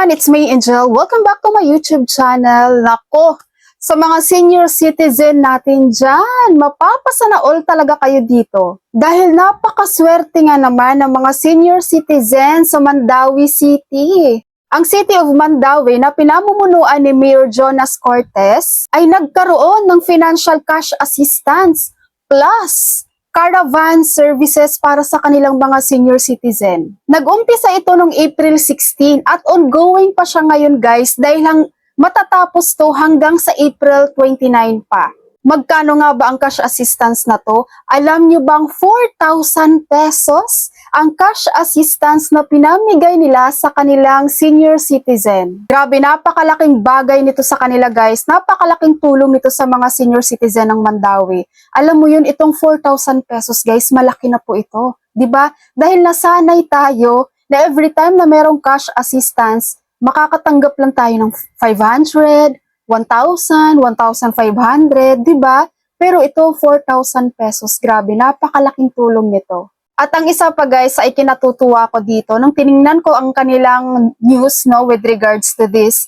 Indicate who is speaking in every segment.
Speaker 1: everyone, it's me Angel. Welcome back to my YouTube channel. Nako, sa mga senior citizen natin dyan, mapapasana all talaga kayo dito. Dahil napakaswerte nga naman ng mga senior citizen sa Mandawi City. Ang City of Mandawi na pinamumunuan ni Mayor Jonas Cortez ay nagkaroon ng financial cash assistance plus caravan services para sa kanilang mga senior citizen. Nag-umpisa ito noong April 16 at ongoing pa siya ngayon guys dahil matatapos to hanggang sa April 29 pa. Magkano nga ba ang cash assistance na to? Alam nyo bang 4,000 pesos ang cash assistance na pinamigay nila sa kanilang senior citizen? Grabe, napakalaking bagay nito sa kanila guys. Napakalaking tulong nito sa mga senior citizen ng Mandawi. Alam mo yun, itong 4,000 pesos guys, malaki na po ito. 'Di ba? Dahil nasanay tayo na every time na merong cash assistance, makakatanggap lang tayo ng 500, 1,000, 1,500, di ba? Pero ito, 4,000 pesos. Grabe, napakalaking tulong nito. At ang isa pa guys, ay kinatutuwa ko dito. Nung tiningnan ko ang kanilang news no, with regards to this,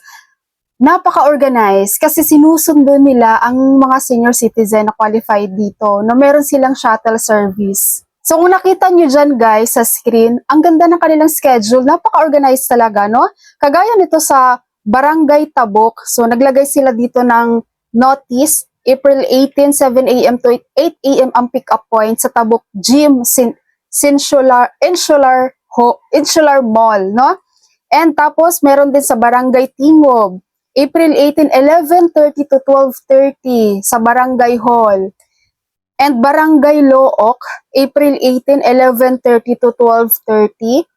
Speaker 1: napaka-organized kasi sinusundo nila ang mga senior citizen na qualified dito. No, meron silang shuttle service. So kung nakita nyo dyan guys sa screen, ang ganda ng kanilang schedule. Napaka-organized talaga, no? Kagaya nito sa Barangay Tabok. So, naglagay sila dito ng notice, April 18, 7 a.m. to 8 a.m. ang pick-up point sa Tabok Gym, Insular Mall, no? And tapos, meron din sa Barangay Tingog, April 18, 11:30 to 12:30 sa Barangay Hall. And Barangay Look, April 18, 11:30 to 12:30.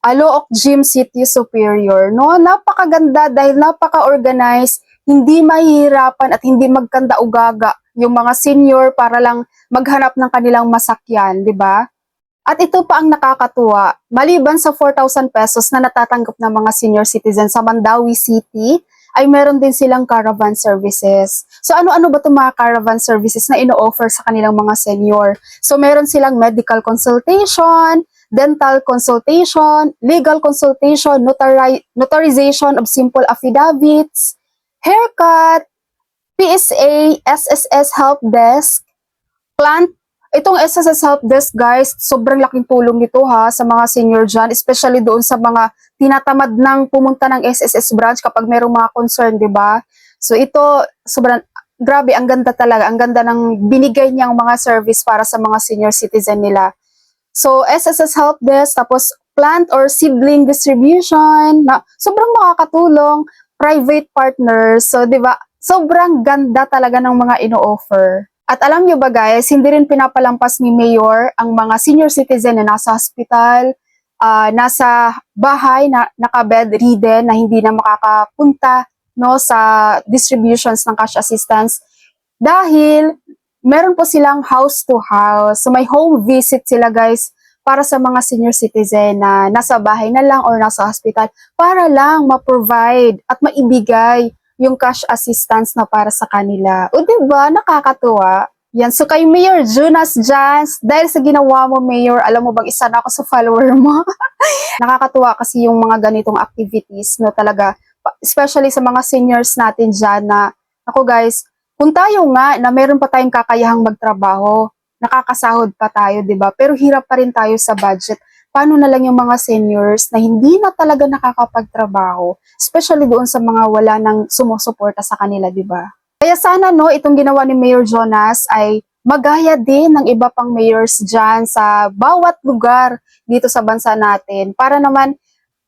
Speaker 1: Look Gym City Superior. No, napakaganda dahil napaka-organized, hindi mahihirapan at hindi magkanda-ugaga yung mga senior para lang maghanap ng kanilang masakyan, di ba? At ito pa ang nakakatuwa, maliban sa 4,000 pesos na natatanggap ng mga senior citizen sa Mandawi City, ay meron din silang caravan services. So ano-ano ba itong mga caravan services na ino-offer sa kanilang mga senior? So meron silang medical consultation, dental consultation, legal consultation, notarization of simple affidavits, haircut, PSA, SSS help desk, plant. Itong SSS help desk guys, sobrang laking tulong nito ha sa mga senior dyan, especially doon sa mga tinatamad ng pumunta ng SSS branch kapag merong mga concern, di ba? So ito, sobrang grabe, ang ganda talaga, ang ganda ng binigay niyang mga service para sa mga senior citizen nila. So, SSS Help Desk, tapos plant or seedling distribution, na sobrang makakatulong, private partners, so di ba, sobrang ganda talaga ng mga ino-offer. At alam nyo ba guys, hindi rin pinapalampas ni Mayor ang mga senior citizen na nasa hospital, nasa bahay, na naka-bedridden, na hindi na makakapunta no, sa distributions ng cash assistance. Dahil meron po silang house to house. So may home visit sila guys para sa mga senior citizen na nasa bahay na lang or nasa hospital para lang ma-provide at maibigay yung cash assistance na para sa kanila. O diba, nakakatuwa? Yan, so kay Mayor Jonas Jans, dahil sa ginawa mo Mayor, alam mo bang isa na ako sa follower mo? Nakakatuwa kasi yung mga ganitong activities no talaga, especially sa mga seniors natin dyan na, ako guys, kung tayo nga na meron pa tayong kakayahang magtrabaho, nakakasahod pa tayo, 'di ba? Pero hirap pa rin tayo sa budget. Paano na lang yung mga seniors na hindi na talaga nakakapagtrabaho, especially doon sa mga wala nang sumusuporta sa kanila, 'di ba? Kaya sana no, itong ginawa ni Mayor Jonas ay magaya din ng iba pang mayors diyan sa bawat lugar dito sa bansa natin para naman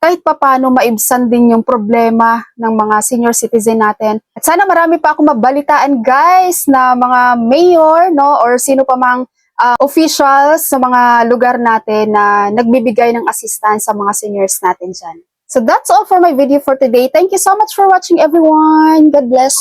Speaker 1: kahit papaano maibsan din yung problema ng mga senior citizen natin. At sana marami pa akong mabalitaan guys na mga mayor no or sino pa mang officials sa mga lugar natin na nagbibigay ng assistance sa mga seniors natin dyan. So that's all for my video for today. Thank you so much for watching everyone. God bless.